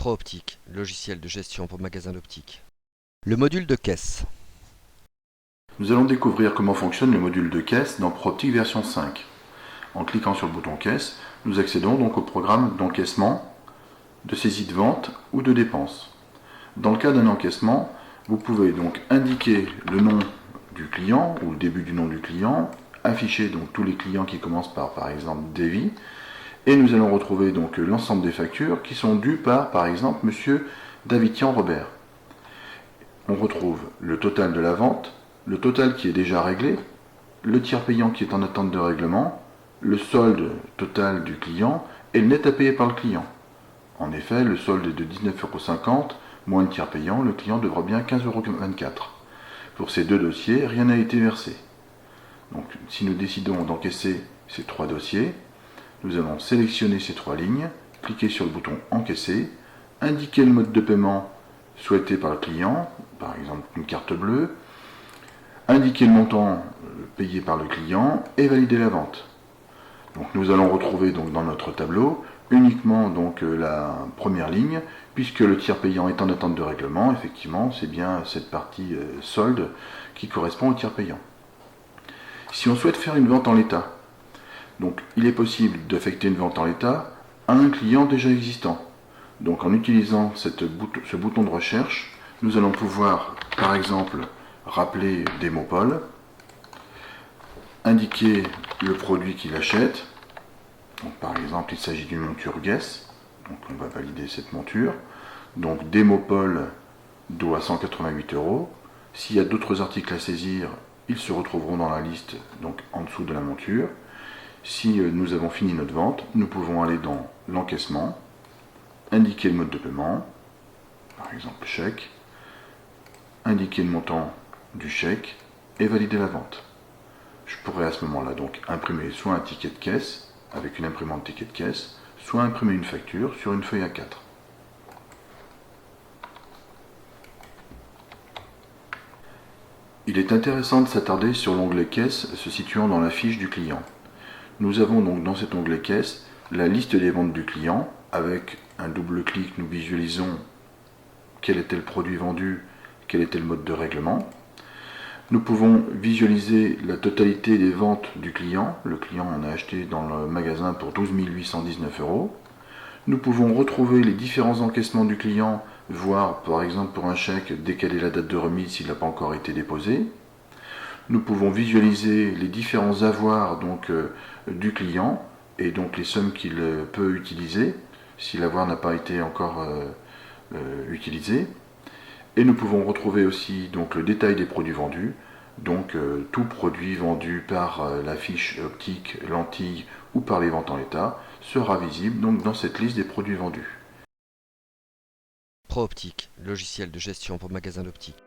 ProOptique, logiciel de gestion pour magasins d'optique. Le module de caisse. Nous allons découvrir comment fonctionne le module de caisse dans ProOptique version 5. En cliquant sur le bouton caisse, nous accédons donc au programme d'encaissement, de saisie de vente ou de dépense. Dans le cas d'un encaissement, vous pouvez donc indiquer le nom du client ou le début du nom du client, afficher donc tous les clients qui commencent par exemple Davy, et nous allons retrouver donc l'ensemble des factures qui sont dues par exemple Monsieur Davidian Robert. On retrouve le total de la vente, le total qui est déjà réglé, le tiers payant qui est en attente de règlement, le solde total du client et le net à payer par le client. En effet, le solde est de 19,50 €, moins le tiers payant, le client devra bien 15,24 €. Pour ces deux dossiers, rien n'a été versé. Donc, si nous décidons d'encaisser ces trois dossiers, nous allons sélectionner ces trois lignes, cliquer sur le bouton Encaisser, indiquer le mode de paiement souhaité par le client, par exemple une carte bleue, indiquer le montant payé par le client et valider la vente. Donc nous allons retrouver donc dans notre tableau uniquement donc la première ligne, puisque le tiers payant est en attente de règlement. Effectivement, c'est bien cette partie solde qui correspond au tiers payant. Si on souhaite faire une vente en l'état, donc il est possible d'affecter une vente en l'état à un client déjà existant. Donc en utilisant ce bouton de recherche, nous allons pouvoir par exemple rappeler Démopol, indiquer le produit qu'il achète. Donc, par exemple, il s'agit d'une monture Guess. Donc on va valider cette monture. Donc Démopol doit 188 €. S'il y a d'autres articles à saisir, ils se retrouveront dans la liste donc en dessous de la monture. Si nous avons fini notre vente, nous pouvons aller dans l'encaissement, indiquer le mode de paiement, par exemple chèque, indiquer le montant du chèque et valider la vente. Je pourrais à ce moment-là donc imprimer soit un ticket de caisse avec une imprimante ticket de caisse, soit imprimer une facture sur une feuille A4. Il est intéressant de s'attarder sur l'onglet caisse se situant dans la fiche du client. Nous avons donc dans cet onglet caisse la liste des ventes du client. Avec un double clic, nous visualisons quel était le produit vendu, quel était le mode de règlement. Nous pouvons visualiser la totalité des ventes du client. Le client en a acheté dans le magasin pour 12 819 €. Nous pouvons retrouver les différents encaissements du client, voir par exemple pour un chèque décaler la date de remise s'il n'a pas encore été déposé. Nous pouvons visualiser les différents avoirs donc, du client et donc les sommes qu'il peut utiliser si l'avoir n'a pas été encore utilisé. Et nous pouvons retrouver aussi donc, le détail des produits vendus. Donc tout produit vendu par la fiche optique, lentille ou par les ventes en l'état sera visible donc, dans cette liste des produits vendus. ProOptique, logiciel de gestion pour magasins d'optique.